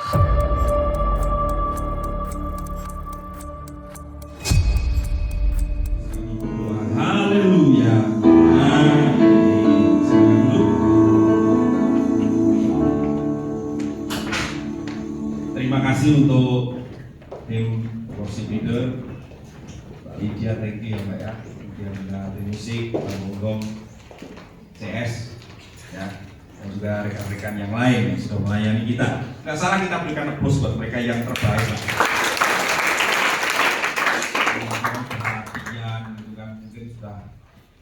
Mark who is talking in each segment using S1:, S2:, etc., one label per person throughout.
S1: Haleluya. Terima kasih untuk tim worship leader Lydia, thank you ya Mbak ya. Kemudian juga tim musik, Pak Bonggong, CS ya, dan juga rekan-rekan yang lain yang sudah melayani kita. Nggak salah kita berikan applause buat mereka yang terbaik. Perhatian juga mungkin sudah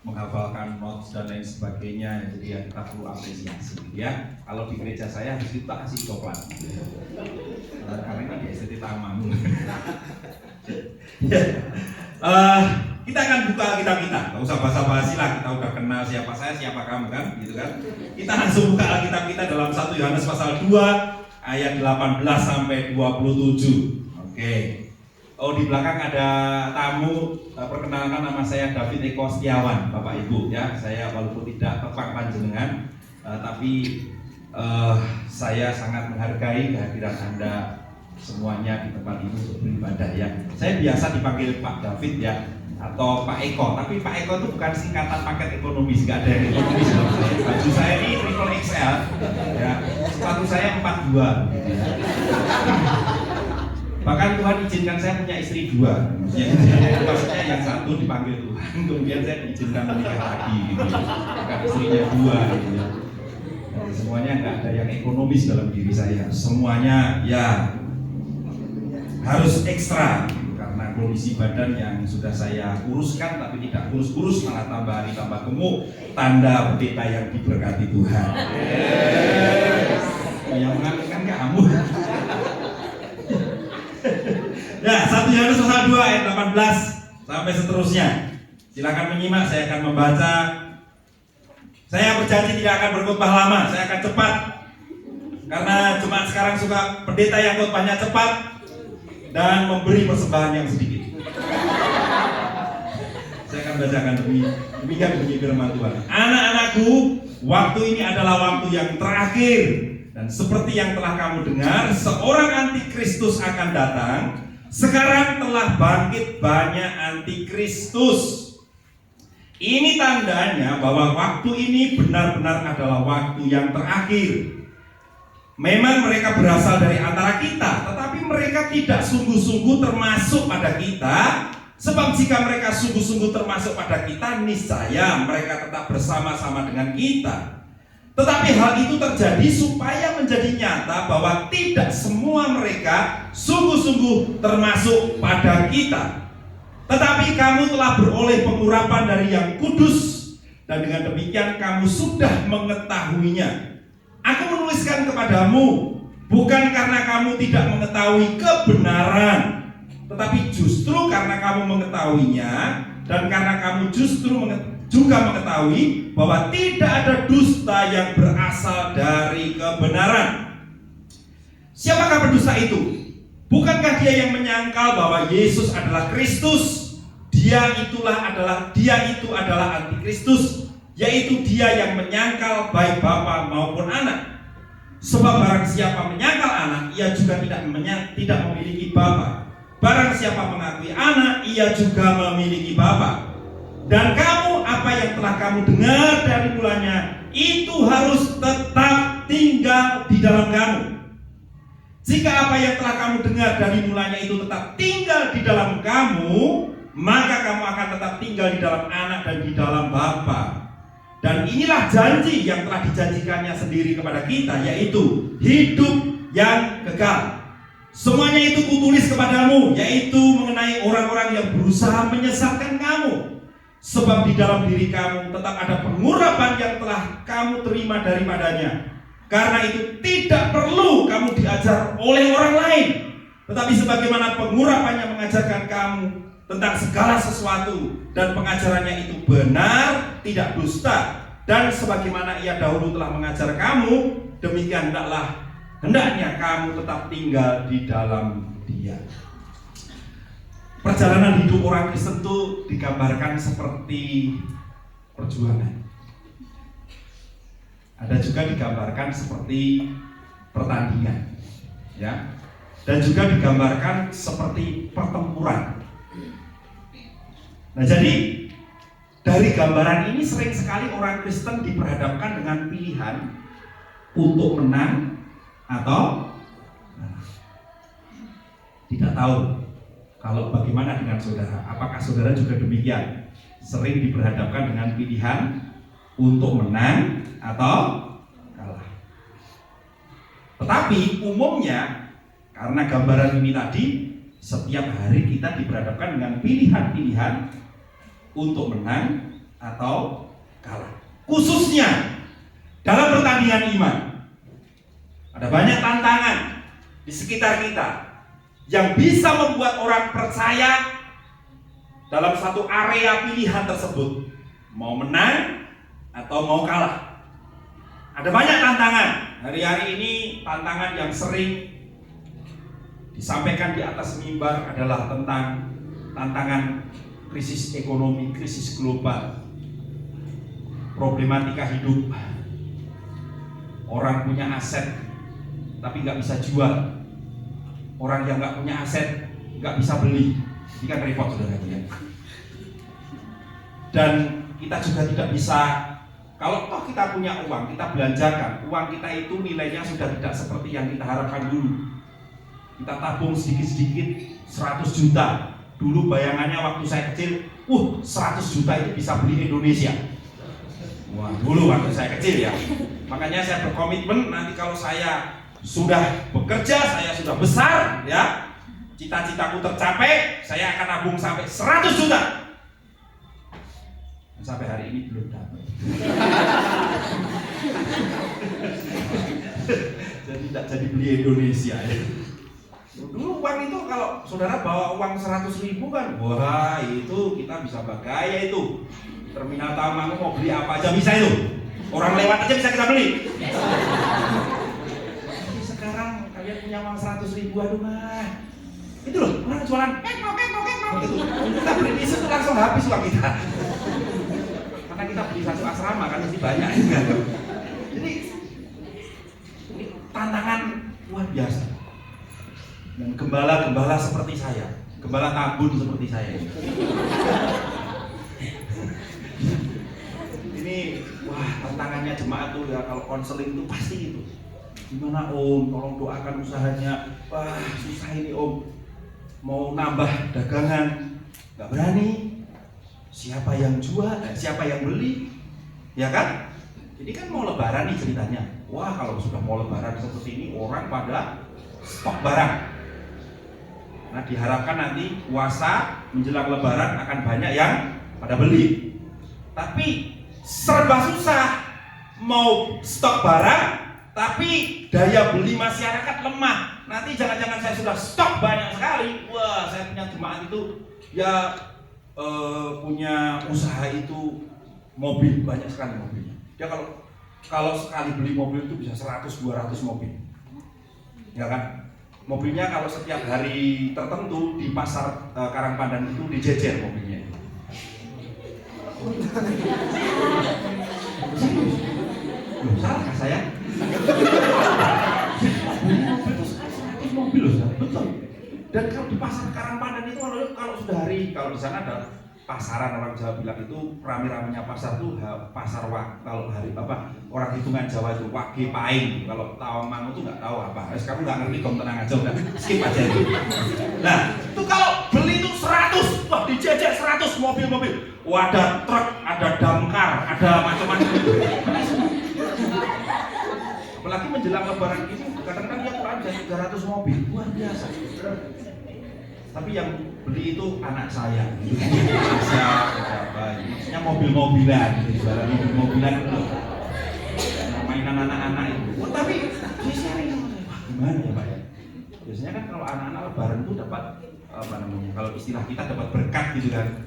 S1: menghafalkan notes dan lain sebagainya, jadi ya kita perlu apresiasi ya. Kalau di gereja saya harus kita kasih coklat karena ini di STT Taman. Kita akan buka Alkitab kita, nggak usah basa-basi lah, kita udah kenal siapa saya, siapa kamu kan, gitu kan. Kita langsung buka Alkitab kita dalam 1 Yohanes pasal 2 ayat 18 sampai 27. Oke. Oh, di belakang ada tamu, perkenalkan nama saya David Eko Setiawan, Bapak Ibu ya. Saya walaupun tidak tepang panjenengan, tapi saya sangat menghargai kehadiran Anda semuanya di tempat ini untuk beribadah ya. Saya biasa dipanggil Pak David ya, atau Pak Eko, tapi Pak Eko itu bukan singkatan paket ekonomis, nggak ada yang ekonomis dalam saya. Baju saya ini triple XL ya, sepatu saya 42 gitu ya. Bahkan Tuhan izinkan saya punya istri 2 ya, maksudnya yang satu dipanggil Tuhan, kemudian saya diizinkan menikah lagi gitu ya. Bahkan istrinya 2 gitu ya. Jadi semuanya nggak ada yang ekonomis dalam diri saya, semuanya ya harus ekstra karena kondisi badan yang sudah saya uruskan tapi tidak kurus-kurus, malah tambah hari tambah gemuk, tanda pendeta yang diberkati Tuhan. Yang mengakukan kamu. Ya, 1 Yohanes pasal 2 ayat 18 sampai seterusnya. Silakan menyimak, saya akan membaca. Saya berjanji tidak akan berkhotbah lama, saya akan cepat. Karena jemaat sekarang suka pendeta yang khotbahnya cepat dan memberi persembahan yang sedikit. Saya akan bacakan demikian bunyi firman Tuhan. Anak-anakku, waktu ini adalah waktu yang terakhir, dan seperti yang telah kamu dengar, seorang antikristus akan datang. Sekarang telah bangkit banyak antikristus. Ini tandanya bahwa waktu ini benar-benar adalah waktu yang terakhir. Memang mereka berasal dari antara kita, tetapi mereka tidak sungguh-sungguh termasuk pada kita. Sebab jika mereka sungguh-sungguh termasuk pada kita, niscaya mereka tetap bersama-sama dengan kita. Tetapi hal itu terjadi supaya menjadi nyata bahwa tidak semua mereka sungguh-sungguh termasuk pada kita. Tetapi kamu telah beroleh pengurapan dari Yang Kudus, dan dengan demikian kamu sudah mengetahuinya. Aku menuliskan kepadamu bukan karena kamu tidak mengetahui kebenaran, tetapi justru karena kamu mengetahuinya, dan karena kamu justru juga mengetahui bahwa tidak ada dusta yang berasal dari kebenaran. Siapakah pendusta itu? Bukankah dia yang menyangkal bahwa Yesus adalah Kristus? Dia itu adalah antikristus, yaitu dia yang menyangkal baik bapa maupun anak. Sebab barang siapa menyangkal anak, ia juga tidak memiliki bapa. Barang siapa mengakui anak, ia juga memiliki bapa. Dan kamu, apa yang telah kamu dengar dari mulanya, itu harus tetap tinggal di dalam kamu. Jika apa yang telah kamu dengar dari mulanya itu tetap tinggal di dalam kamu, maka kamu akan tetap tinggal di dalam anak dan di dalam bapa. Dan inilah janji yang telah dijanjikannya sendiri kepada kita, yaitu hidup yang kekal. Semuanya itu kutulis kepadamu, yaitu mengenai orang-orang yang berusaha menyesatkan kamu. Sebab di dalam diri kamu tetap ada pengurapan yang telah kamu terima daripadanya. Karena itu tidak perlu kamu diajar oleh orang lain, tetapi sebagaimana pengurapannya mengajarkan kamu tentang segala sesuatu, dan pengajarannya itu benar, tidak dusta, dan sebagaimana ia dahulu telah mengajar kamu, demikian hendaknya kamu tetap tinggal di dalam dia. Perjalanan hidup orang Kristen itu digambarkan seperti perjuangan. Ada juga digambarkan seperti pertandingan. ya. Dan juga digambarkan seperti pertempuran. Nah, jadi dari gambaran ini sering sekali orang Kristen diperhadapkan dengan pilihan untuk menang atau tidak tahu. Kalau bagaimana dengan saudara? Apakah saudara juga demikian? Sering diperhadapkan dengan pilihan untuk menang atau kalah. Tetapi umumnya karena gambaran ini tadi, setiap hari kita diperhadapkan dengan pilihan-pilihan untuk menang atau kalah. Khususnya dalam pertandingan iman, ada banyak tantangan di sekitar kita yang bisa membuat orang percaya dalam satu area pilihan tersebut, mau menang atau mau kalah. Ada banyak tantangan. Hari-hari ini tantangan yang sering disampaikan di atas mimbar adalah tentang tantangan krisis ekonomi, krisis global, problematika hidup. Orang punya aset tapi nggak bisa jual. Orang yang nggak punya aset nggak bisa beli. Ini kan repot, saudara ya. Dan kita juga tidak bisa, kalau toh kita punya uang, kita belanjakan, uang kita itu nilainya sudah tidak seperti yang kita harapkan dulu. Kita tabung sedikit-sedikit 100 juta. Dulu bayangannya waktu saya kecil, 100 juta itu bisa beli Indonesia. Wah, dulu waktu saya kecil ya. Makanya saya berkomitmen nanti kalau saya sudah bekerja, saya sudah besar ya, cita-citaku tercapai, saya akan nabung sampai 100 juta. Sampai hari ini belum dapat. Jadi tidak jadi beli Indonesia ya. Dulu uang itu kalau saudara bawa uang 100.000 kan, wah itu kita bisa bergaya itu. Terminal Tamango mau beli apa aja bisa itu. Orang lewat aja bisa kita beli. Tapi sekarang kalian punya uang 100.000, aduh mah. Itu loh, orang jualan gitu. Kita beli di situ langsung habis uang kita. Karena kita beli satu asrama kan mesti banyak juga. Jadi ini tantangan luar biasa. Dan gembala-gembala seperti saya, gembala tabun seperti saya ini, wah tantangannya jemaat tuh ya, kalau konseling itu pasti gitu. Gimana om, tolong doakan usahanya, wah susah ini om, mau nambah dagangan, gak berani, siapa yang jual, siapa yang beli, ya kan? Jadi kan mau lebaran nih ceritanya, wah kalau sudah mau lebaran seperti ini orang pada stok barang. Nah diharapkan nanti puasa menjelang lebaran akan banyak yang pada beli. Tapi serba susah, mau stok barang tapi daya beli masyarakat lemah. Nanti jangan-jangan saya sudah stok banyak sekali, wah saya punya jemaat itu ya punya usaha itu mobil, banyak sekali mobilnya. Dia kalau sekali beli mobil itu bisa 100-200 mobil, ya kan? Mobilnya kalau setiap hari tertentu di pasar Karangpandan itu dijejer mobilnya. Loh, salah nggak saya? Mobil loh, betul. Dan kalau di pasar Karangpandan itu kalau sudah hari, kalau di sana ada pasaran, orang Jawa bilang itu rame-ramenya pasar tuh pasar kalau hari apa orang hitungan Jawa itu wage paing. Kalau Tawangmangu tuh nggak tahu apa. Kamu nggak ngerti, kamu tenang aja, udah skip aja itu. Nah itu kalau beli itu 100, wah dijejer 100 mobil-mobil. Wah ada truk, ada damkar, ada macam-macam. Apalagi menjelang lebaran itu kadang-kadang dia kurang dari 300 mobil, luar biasa. Tapi yang beli itu anak saya, maksudnya mobil-mobilan, jualan mobil-mobilan itu, mainan anak-anak itu. Oh, tapi biasanya gimana ya Pak ya? Biasanya kan kalau anak-anak lebaran itu dapat apa namanya? Kalau istilah kita dapat berkat gitu kan.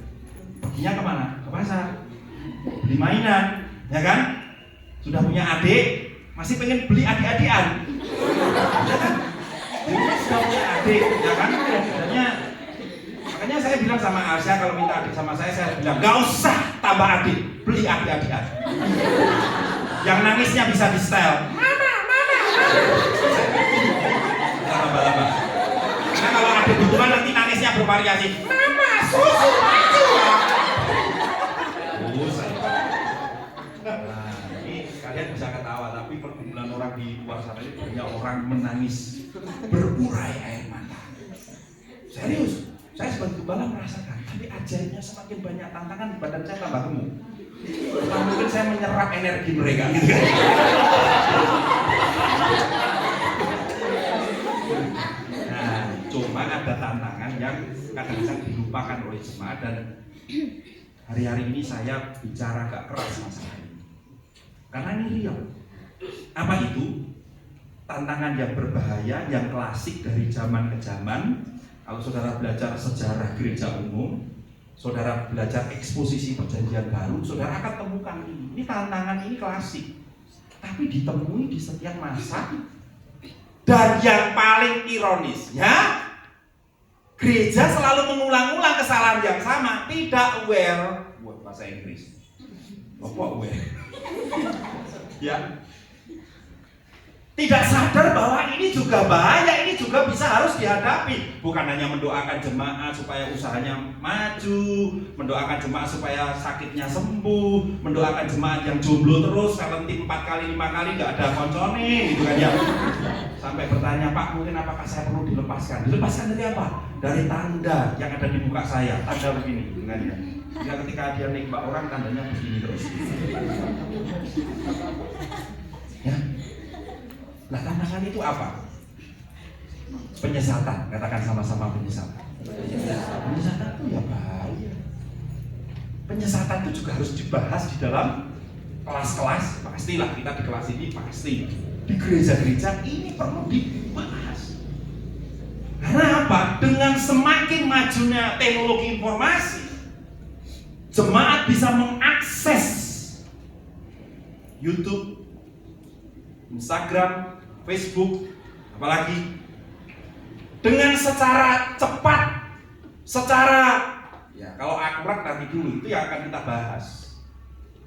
S1: Perginya kemana? Ke pasar, beli mainan, ya kan? Sudah punya adik, masih pengen beli adik-adikan. Jadi sudah punya adik, ya kan? Makanya saya bilang sama Asia, kalau minta adik sama saya bilang gak usah tambah adik, beli adik-adikan. Yang nangisnya bisa di style, mama. bervariasi. Mama, susu maju. Nah, ini kalian bisa ketawa, tapi perkumpulan orang di luar sana ini banyak orang menangis berurai air mata. Serius, saya sebagai gembala merasakan. Tapi ajaibnya semakin banyak tantangan, badan saya tambah gemuk. Mungkin saya menyerap energi mereka gitu kan. Nah, cuma ada tantangan yang kadang-kadang dilupakan oleh jemaat, dan hari-hari ini saya bicara agak keras masalah ini. Karena ini real. Apa itu? Tantangan yang berbahaya, yang klasik dari zaman ke zaman. Kalau saudara belajar sejarah gereja umum, saudara belajar eksposisi perjanjian baru, saudara akan temukan ini. Ini tantangan ini klasik, tapi ditemui di setiap masa. Dan yang paling ironisnya, gereja selalu mengulang-ulang kesalahan yang sama, tidak aware. Buat bahasa Inggris, apa aware? Ya, tidak sadar bahwa ini juga bahaya, ini juga bisa harus dihadapi. Bukan hanya mendoakan jemaat supaya usahanya maju, mendoakan jemaat supaya sakitnya sembuh, mendoakan jemaat yang jomblo terus, kalentin 4 kali 5 kali nggak ada koncone, gitu kan ya. Sampai bertanya, Pak, mungkin apakah saya perlu dilepaskan? Dilepaskan dari apa? Dari tanda yang ada di muka saya, tanda begini, dengan ya. Ya, ketika dia nembak orang, tandanya begini terus. Ya. Nah, tantangan itu apa? Penyesatan, katakan sama-sama penyesatan. Penyesatan itu ya bahaya. Penyesatan itu juga harus dibahas di dalam kelas-kelas. Pastilah kita di kelas ini pasti. Di gereja-gereja ini perlu dibahas. Karena apa? Dengan semakin majunya teknologi informasi, jemaat bisa mengakses YouTube, Instagram, Facebook, apalagi dengan secara cepat, secara ya kalau akurat nanti dulu itu yang akan kita bahas.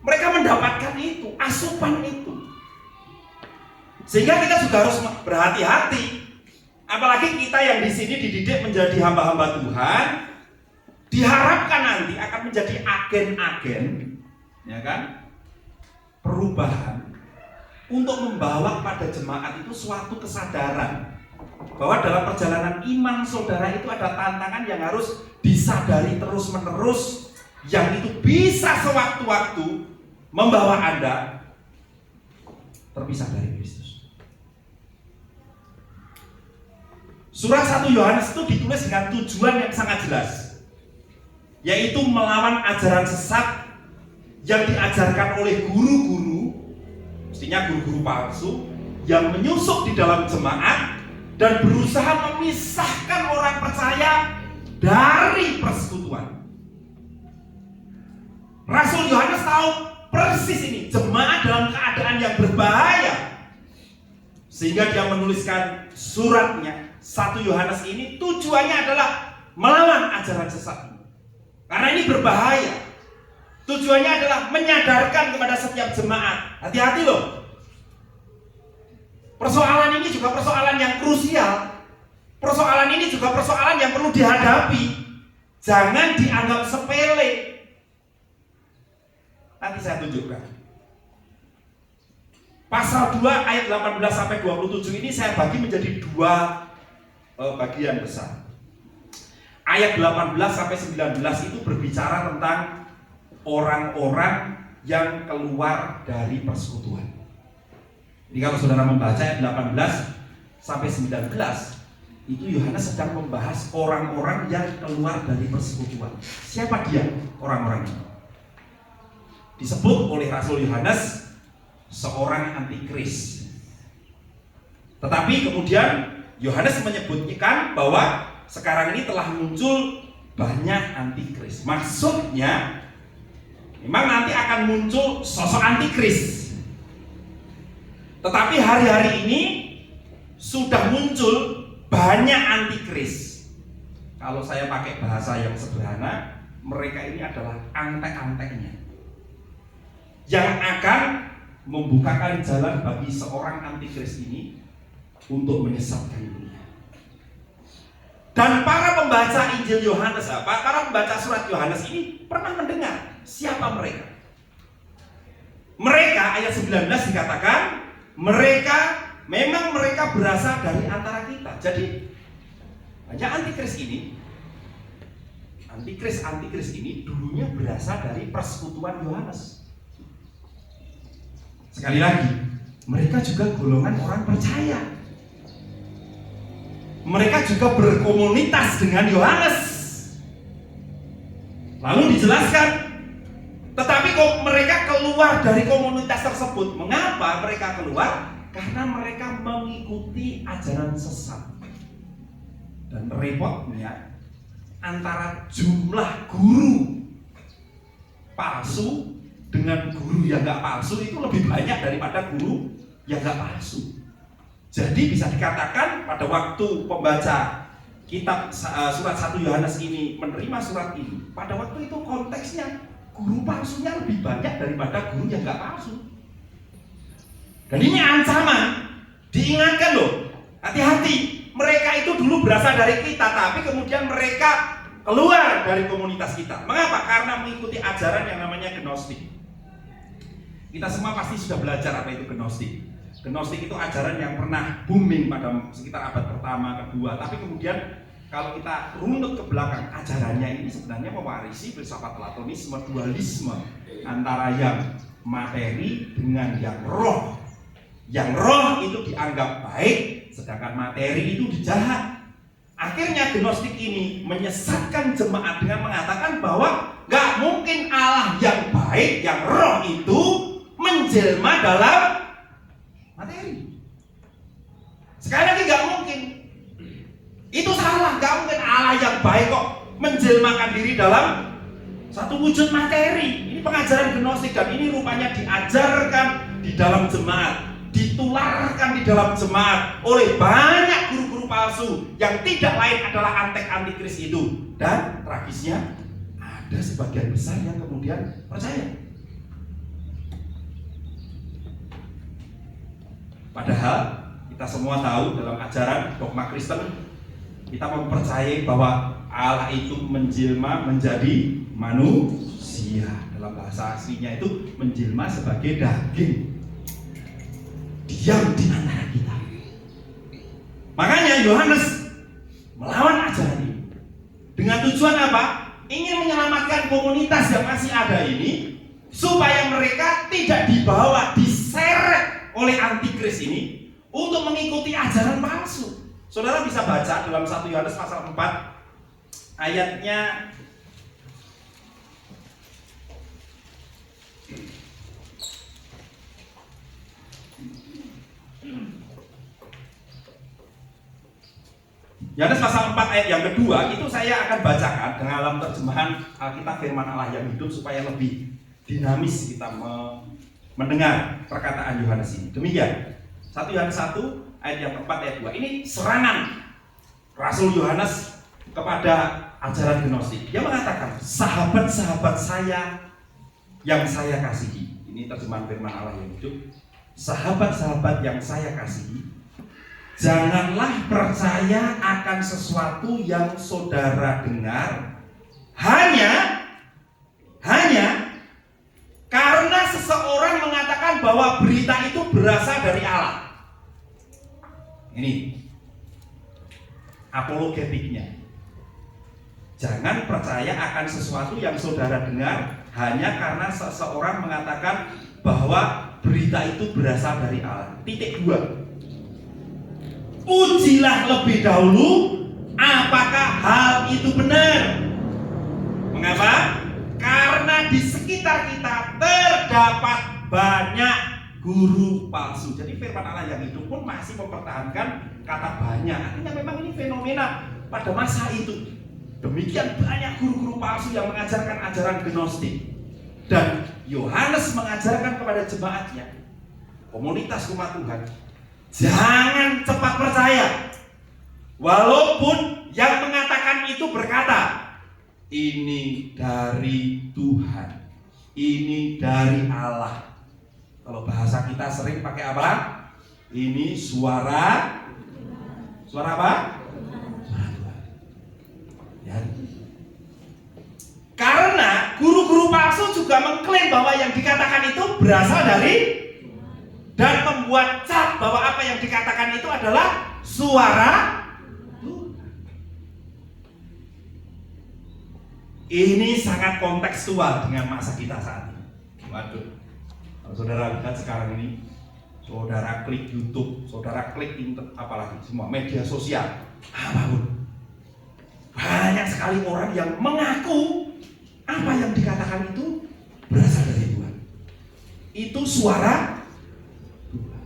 S1: Mereka mendapatkan itu, asupan itu, sehingga kita juga harus berhati-hati. Apalagi kita yang di sini dididik menjadi hamba-hamba Tuhan, diharapkan nanti akan menjadi agen-agen, ya kan, perubahan untuk membawa pada jemaat itu suatu kesadaran bahwa dalam perjalanan iman saudara itu ada tantangan yang harus disadari terus-menerus, yang itu bisa sewaktu-waktu membawa Anda terpisah dari Kristus. Surat 1 Yohanes itu ditulis dengan tujuan yang sangat jelas, yaitu melawan ajaran sesat yang diajarkan oleh guru-guru, mestinya guru-guru palsu, yang menyusup di dalam jemaat dan berusaha memisahkan orang percaya dari persekutuan. Rasul Yohanes tahu persis ini, jemaat dalam keadaan yang berbahaya, sehingga dia menuliskan suratnya 1 Yohanes ini. Tujuannya adalah melawan ajaran sesat ini, karena ini berbahaya. Tujuannya adalah menyadarkan kepada setiap jemaat, hati-hati loh. Persoalan ini juga persoalan yang krusial. Persoalan ini juga persoalan yang perlu dihadapi. Jangan dianggap sepele. Nanti saya tunjukkan. Pasal 2 ayat 18 sampai 27 ini saya bagi menjadi 2 bagian besar. Ayat 18 sampai 19 itu berbicara tentang orang-orang yang keluar dari persekutuan. Jadi kalau saudara membaca ayat 18 sampai 19, itu Yohanes sedang membahas orang-orang yang keluar dari persekutuan. Siapa dia orang-orang ini? Disebut oleh Rasul Yohanes seorang antikris. Tetapi kemudian Yohanes menyebutkan bahwa sekarang ini telah muncul banyak antikris. Maksudnya memang nanti akan muncul sosok antikris. Tetapi hari-hari ini sudah muncul banyak antikris. Kalau saya pakai bahasa yang sederhana, mereka ini adalah antek-anteknya yang akan membukakan jalan bagi seorang antikris ini untuk menyesatkan dunia. Dan para pembaca Injil Yohanes, para pembaca surat Yohanes ini pernah mendengar siapa mereka. Mereka, ayat 19 dikatakan, memang mereka berasal dari antara kita. Jadi hanya antikris ini dulunya berasal dari persekutuan Yohanes. Sekali lagi, mereka juga golongan orang percaya. Mereka juga berkomunitas dengan Yohanes. Lalu dijelaskan, tetapi kok mereka keluar dari komunitas tersebut. Mengapa mereka keluar? Karena mereka mengikuti ajaran sesat. Dan repotnya, antara jumlah guru palsu dengan guru yang gak palsu itu lebih banyak daripada guru yang gak palsu. Jadi bisa dikatakan pada waktu pembaca kitab surat 1 Yohanes ini menerima surat ini, pada waktu itu konteksnya guru palsunya lebih banyak daripada guru yang gak palsu. Dan ini ancaman, diingatkan loh, hati-hati, mereka itu dulu berasal dari kita, tapi kemudian mereka keluar dari komunitas kita. Mengapa? Karena mengikuti ajaran yang namanya Gnostik. Kita semua pasti sudah belajar apa itu Gnostik. Gnostik itu ajaran yang pernah booming pada sekitar abad pertama, kedua. Tapi kemudian kalau kita runut ke belakang, ajarannya ini sebenarnya mewarisi filsafat Platonisme, dualisme antara yang materi dengan yang roh. Yang roh itu dianggap baik, sedangkan materi itu dijahat. Akhirnya Gnostik ini menyesatkan jemaat dengan mengatakan bahwa gak mungkin Allah yang baik, yang roh itu menjelma dalam materi. Sekali lagi gak mungkin. Itu salah, gak mungkin Allah yang baik kok menjelmakan diri dalam satu wujud materi. Ini pengajaran Gnostik dan ini rupanya diajarkan di dalam jemaat, ditularkan di dalam jemaat oleh banyak guru-guru palsu yang tidak lain adalah antikris itu. Dan tragisnya ada sebagian besar yang kemudian percaya. Padahal kita semua tahu dalam ajaran dogma Kristen kita mempercayai bahwa Allah itu menjelma menjadi manusia. Dalam bahasa aslinya itu menjelma sebagai daging, diam di antara kita. Makanya Yohanes melawan ajaran ini dengan tujuan apa? Ingin menyelamatkan komunitas yang masih ada ini supaya mereka tidak dibawa, diseret oleh antikris ini untuk mengikuti ajaran palsu. Saudara bisa baca dalam 1 Yohanes pasal 4 ayatnya Yohanes pasal 4 ayat yang kedua itu saya akan bacakan dalam terjemahan Alkitab Firman Allah yang hidup supaya lebih dinamis kita mendengar perkataan Yohanes ini. Demikian 1 Yohanes 1 ayat yang keempat ayat 2. Ini serangan Rasul Yohanes kepada ajaran Gnostik. Dia mengatakan, sahabat-sahabat saya yang saya kasihi. Ini terjemahan Firman Allah yang hidup. Sahabat-sahabat yang saya kasihi, janganlah percaya akan sesuatu yang saudara dengar hanya karena seseorang mengatakan bahwa berita itu berasal dari Allah. Ini apologetiknya. Jangan percaya akan sesuatu yang saudara dengar hanya karena seseorang mengatakan bahwa berita itu berasal dari Allah. Titik 2. Ujilah lebih dahulu apakah hal itu benar. Mengapa? Karena di sekitar kita terdapat banyak guru palsu. Jadi firman Allah yang hidup pun masih mempertahankan kata banyak. Artinya memang ini fenomena pada masa itu. Demikian banyak guru-guru palsu yang mengajarkan ajaran Gnostik. Dan Yohanes mengajarkan kepada jemaatnya, komunitas umat Tuhan, jangan cepat percaya. Walaupun yang mengatakan itu berkata, ini dari Tuhan, ini dari Allah. Kalau bahasa kita sering pakai apa? Ini suara apa? Suara Tuhan. hati-hati. Karena guru-guru palsu juga mengklaim bahwa yang dikatakan itu berasal dari dan membuat cap bahwa apa yang dikatakan itu adalah suara Tuhan. Ini sangat kontekstual dengan masa kita saat ini. Waduh, kalau saudara lihat sekarang ini, saudara klik YouTube, saudara klik internet, apalagi semua media sosial, apapun, banyak sekali orang yang mengaku apa yang dikatakan itu berasal dari Tuhan. Itu suara Tuhan.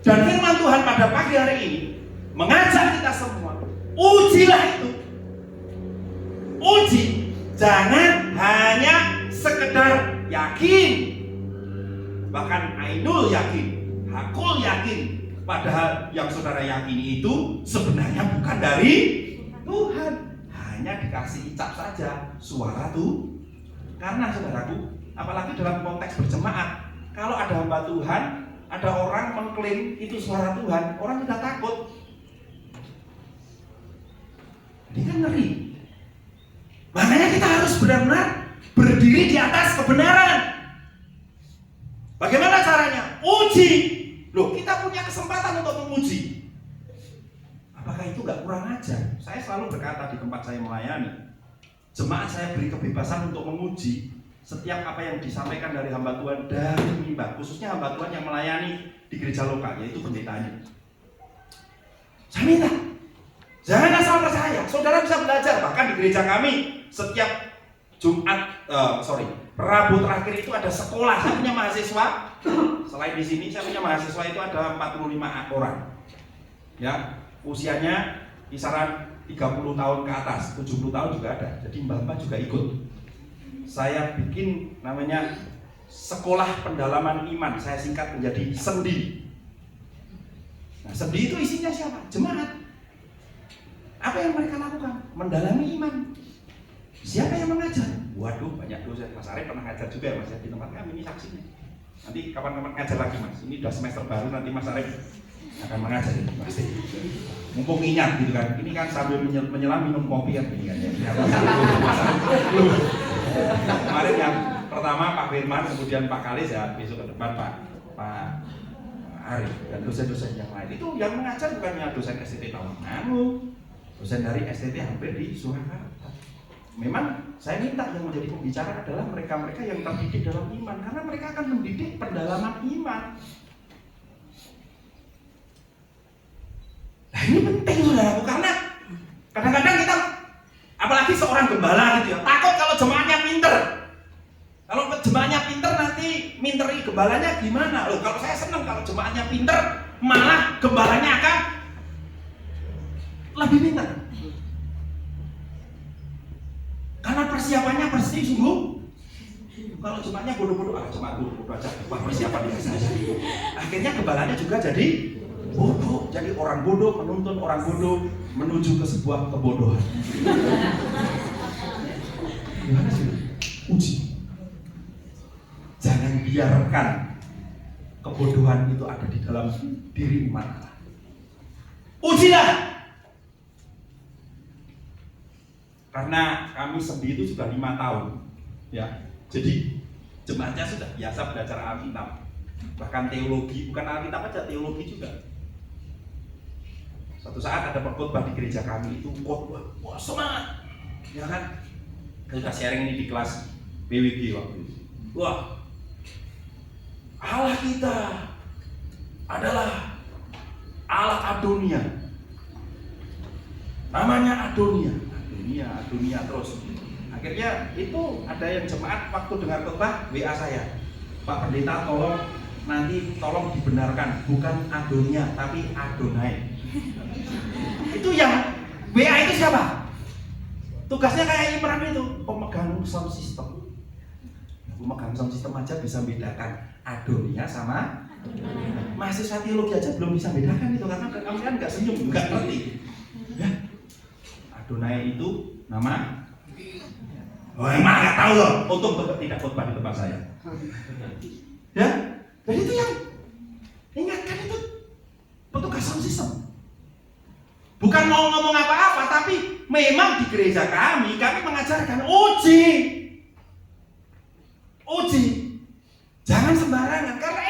S1: Dan firman Tuhan pada pagi hari ini mengajak kita semua, ujilah itu. Uji, jangan hanya sekedar yakin. Bahkan ainul yakin, hakul yakin. Padahal yang saudara yakini itu sebenarnya bukan dari Tuhan. Hanya dikasih icap saja suara tuh. Karena saudaraku, apalagi dalam konteks berjemaat, kalau ada hamba Tuhan, ada orang mengklaim itu suara Tuhan, orang sudah takut. Ini kan ngeri. Makanya kita harus benar-benar berdiri di atas kebenaran. Bagaimana caranya? Uji. Loh, kita punya kesempatan untuk menguji. Apakah itu nggak kurang ajar? Saya selalu berkata di tempat saya melayani, jemaat saya beri kebebasan untuk menguji setiap apa yang disampaikan dari hamba Tuhan dari mimbar, khususnya hamba Tuhan yang melayani di gereja lokal, yaitu pendetanya. Saya minta, jangan asal percaya. Saudara bisa belajar. Bahkan di gereja kami setiap Rabu terakhir itu ada sekolah. Saya punya mahasiswa. Selain di sini, saya punya mahasiswa itu ada 45 orang. Ya. Usianya kisaran 30 tahun ke atas, 70 tahun juga ada. Jadi mbak-mbak juga ikut. Saya bikin namanya sekolah pendalaman iman. Saya singkat menjadi sendi. Nah, sendi itu isinya siapa? Jemaat. Apa yang mereka lakukan? Mendalami iman. Siapa yang mengajar? Waduh, banyak dosen. Mas Arif pernah ngajar juga ya Mas, di tempat kami, ini saksinya. Nanti kapan-kapan ngajar lagi Mas. Ini udah semester baru, nanti Mas Arif akan mengajar ini pasti. Mumpung ingat gitu kan. Ini kan sambil menyelam minum kopi kan ini kan ya. Kemarin yang pertama Pak Firman, kemudian Pak Kalis ya, besok ke depan Pak Arif dan dosen-dosen yang lain. Itu yang mengajar bukannya dosen STT Tawangangu, dosen dari STT hampir di Surakarta. Memang saya minta yang menjadi pembicara adalah mereka-mereka yang terdidik dalam iman, karena mereka akan mendidik pendalaman iman. Nah ini penting saudaraku, karena kadang-kadang kita, apalagi seorang gembala gitu ya, takut kalau jemaatnya pinter. Kalau jemaatnya pinter nanti minteri gembalanya gimana? Loh, kalau saya senang kalau jemaatnya pinter, malah gembalanya akan lebih pinter. Karena persiapannya pasti sungguh. Kalau jemaatnya bodoh-bodoh, jemaat bodoh aja, persiapan biasa saja. Akhirnya gembalanya juga jadi bodoh, jadi orang bodoh menuntun orang bodoh menuju ke sebuah kebodohan. Gimana sih? Uji. Jangan biarkan kebodohan itu ada di dalam diri umat Allah. Ujilah. Karena kami sendiri itu sudah 5 tahun, ya. Jadi jemaatnya sudah biasa belajar Alkitab, bahkan teologi, bukan Alkitab aja, teologi juga. Suatu saat ada pengkhotbah di gereja kami itu khotbah, wah semangat, ya kan? Kita sharing ini di kelas BWG waktu itu. Wah, Allah kita adalah Allah Adonia. Namanya Adonia terus. Akhirnya itu ada yang jemaat waktu dengar khotbah WA saya, Pak Pendeta tolong dibenarkan, bukan Adonia tapi Adonai. Itu yang WA itu siapa? Tugasnya kayak Imran itu, pemegang sound system. Pemegang sound system aja bisa bedakan Adonia sama mahasiswa teologi aja belum bisa bedakan itu, karena kamu kan nggak senyum, nggak ngerti. Ya. Adonai itu nama. Oh emang nggak tahu loh, untung tidak khotbah di tempat saya. Ya, jadi itu yang ingatkan itu petugas sound system. Bukan mau ngomong apa-apa, Tetapi memang di gereja kami mengajarkan uji. Jangan sembarangan, karena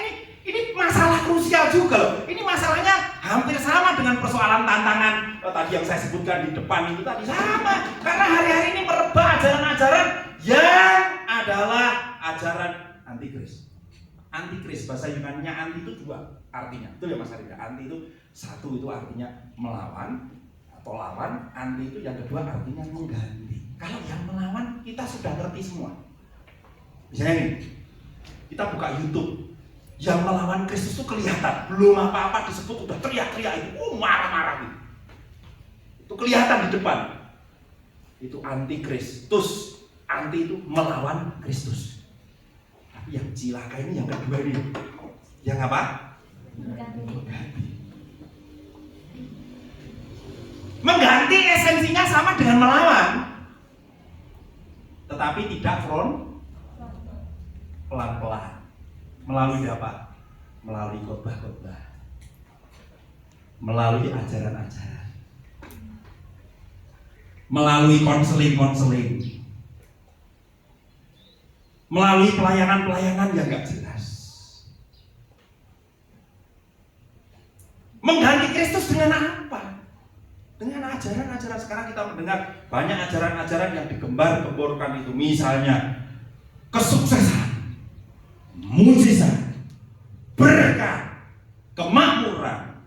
S1: ini masalah krusial juga loh. Ini masalahnya hampir sama dengan persoalan tantangan tadi yang saya sebutkan di depan itu tadi, sama. Karena hari-hari ini merebak ajaran-ajaran yang adalah ajaran antikris. Antikris, bahasa Yunani-nya anti itu dua artinya. Betul ya Mas Arida? Anti itu satu itu artinya melawan atau lawan, anti itu yang kedua artinya mengganti. Kalau yang melawan kita sudah ngerti semua. Misalnya ini, kita buka YouTube, yang melawan Kristus itu kelihatan, belum apa-apa disebut udah teriak-teriak itu, marah-marah gitu. Itu kelihatan di depan. Itu antikristus, anti itu melawan Kristus. Tapi yang cilaka ini yang kedua ini, yang apa? Mengganti esensinya sama dengan melawan, tetapi tidak pelan-pelan. Melalui apa? Melalui khotbah-khotbah, melalui ajaran-ajaran, melalui konseling-konseling, melalui pelayanan-pelayanan yang gak jelas. Mengganti Kristus dengan apa? Dengan ajaran-ajaran. Sekarang kita mendengar banyak ajaran-ajaran yang digembar-gemborkan itu. Misalnya kesuksesan, mujizat, berkah, kemakmuran.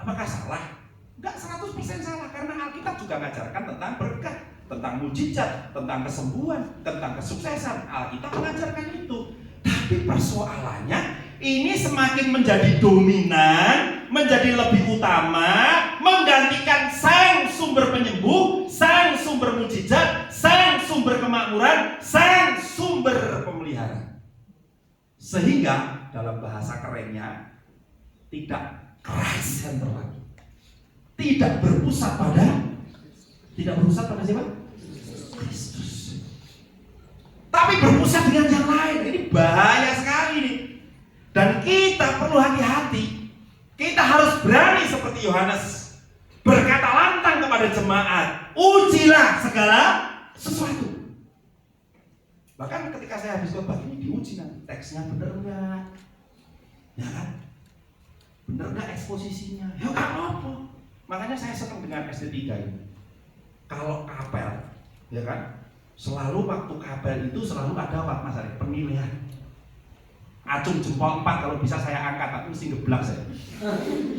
S1: Apakah salah? Enggak 100% salah, karena Alkitab juga mengajarkan tentang berkah, tentang mujizat, tentang kesembuhan, tentang kesuksesan. Alkitab mengajarkan itu. Tapi persoalannya ini semakin menjadi dominan, menjadi lebih utama, menggantikan sang sumber penyembuh, sang sumber mujizat, sang sumber kemakmuran, sang sumber pemelihara. Sehingga dalam bahasa kerennya tidak Christ center lagi. Tidak berpusat pada siapa? Kristus. Tapi berpusat dengan yang lain. Ini bahaya sekali nih. Dan kita perlu hati-hati. Kita harus berani seperti Yohanes berkata lantang kepada jemaat, ujilah segala sesuatu. Bahkan ketika saya habis khotbah ini diuji nanti, teksnya bener nggak, ya kan? Bener nggak eksposisinya? Ya nggak apa-apa. Makanya saya senang dengan SD3 ini. Kalau kapel, ya kan? Selalu waktu kapel itu selalu ada apa Mas Ari? Penilaian. Acung jempol 4 kalau bisa saya angkat, tapi mesti ngeblak saya.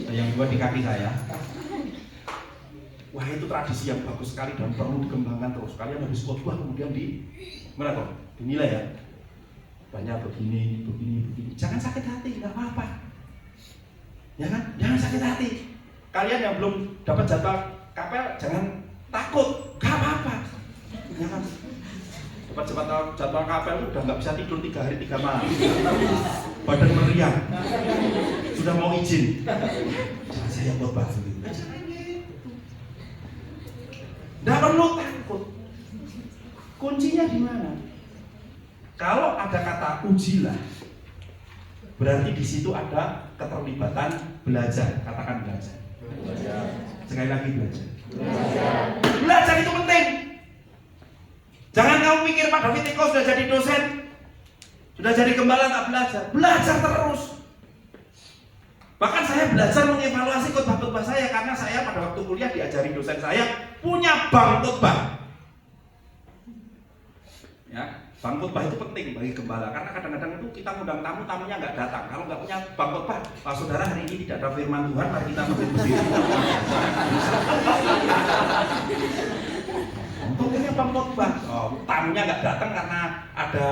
S1: Yang dua di kaki saya. Wah, itu tradisi yang bagus sekali dan perlu dikembangkan terus. Kalian habis khotbah kemudian mana kok? Dinilai ya. Banyak begini. Jangan sakit hati, nggak apa-apa. Ya kan? Jangan sakit hati. Kalian yang belum dapat jadwal kapel jangan takut, nggak apa-apa. Ya kan? Dapat jadwal kapel itu udah nggak bisa tidur 3 hari 3 malam. Badan meriang. Sudah mau izin. Jangan saya khotbah gitu. Nggak perlu takut. Kuncinya di mana? Kalau ada kata ujilah, berarti di situ ada keterlibatan belajar. Katakan belajar. Sekali lagi belajar. Belajar itu penting. Jangan kamu pikir Pak David Eko sudah jadi dosen, sudah jadi gembala tak belajar. Belajar terus. Bahkan saya belajar mengevaluasi khotbah-khotbah saya, karena saya pada waktu kuliah diajari dosen saya punya bank khotbah. Ya, bank khotbah itu penting bagi gembala, karena kadang-kadang itu kita ngundang tamu, tamunya nggak datang. Kalau nggak punya bank khotbah, Pak Saudara hari ini tidak ada firman Tuhan, mari kita berdiri. Untuk punya bank khotbah, tamunya nggak datang karena ada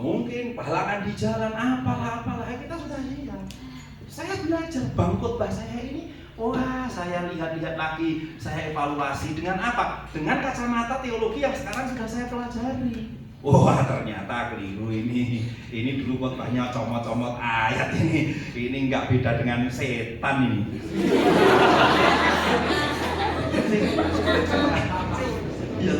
S1: mungkin halangan di jalan, apalah, kita sudah lihat. Saya belajar bank khotbah saya ini, wah saya lihat-lihat lagi, saya evaluasi dengan apa? Dengan kacamata teologi yang sekarang sudah saya pelajari. Wah ternyata keliru ini dulu khotbahnya comot-comot ayat ini nggak beda dengan setan ini. Iya,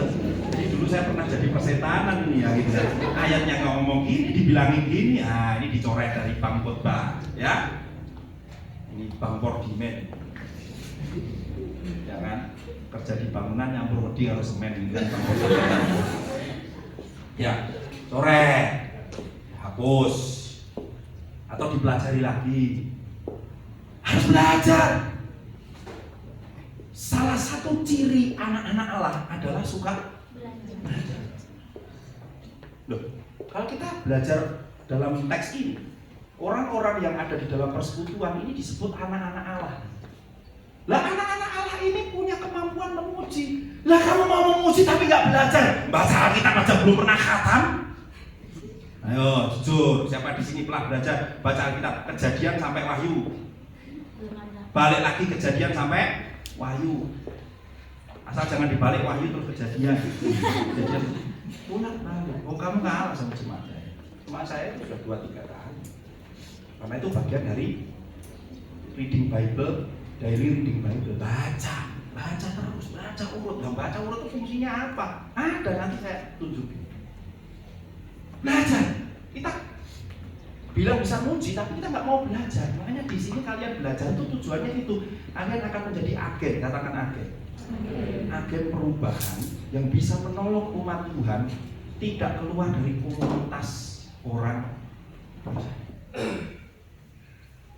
S1: jadi dulu saya pernah jadi persetanan ini ya gitu. Ayatnya ngomong gini, dibilangin gini, ini dicoret dari bank khotbah, ya. Ini bank pordimen, ya kan? Kerja kerja di bangunan nyampur wedi harus semen gitu kan. Ya, coret, hapus, atau dipelajari lagi. Harus belajar. Salah satu ciri anak-anak Allah adalah suka belajar. Loh, kalau kita belajar dalam teks ini, orang-orang yang ada di dalam persekutuan ini disebut anak-anak Allah. Lah anak-anak Allah ini punya kemampuan memuji. Lah kamu mau memuji tapi nggak belajar, baca Alkitab aja belum pernah khatam. Ayo jujur, siapa di sini pernah belajar baca Alkitab Kejadian sampai Wahyu? Balik lagi Kejadian sampai Wahyu. Asal jangan dibalik Wahyu terus Kejadian. Kejadian pulang balik. Oh kamu kalah sama jemaat saya. Jemaat saya itu sudah 2-3 tahun. Karena itu bagian dari reading Bible, daily reading Bible. Baca terus, baca urut. Nah, baca urut itu fungsinya apa? Ada, nanti saya tunjukin. Belajar. Kita bilang bisa muji, tapi kita nggak mau belajar. Makanya di sini kalian belajar itu tujuannya itu. Kalian akan menjadi agen, katakan agen. Agen perubahan yang bisa menolong umat Tuhan tidak keluar dari komunitas orang.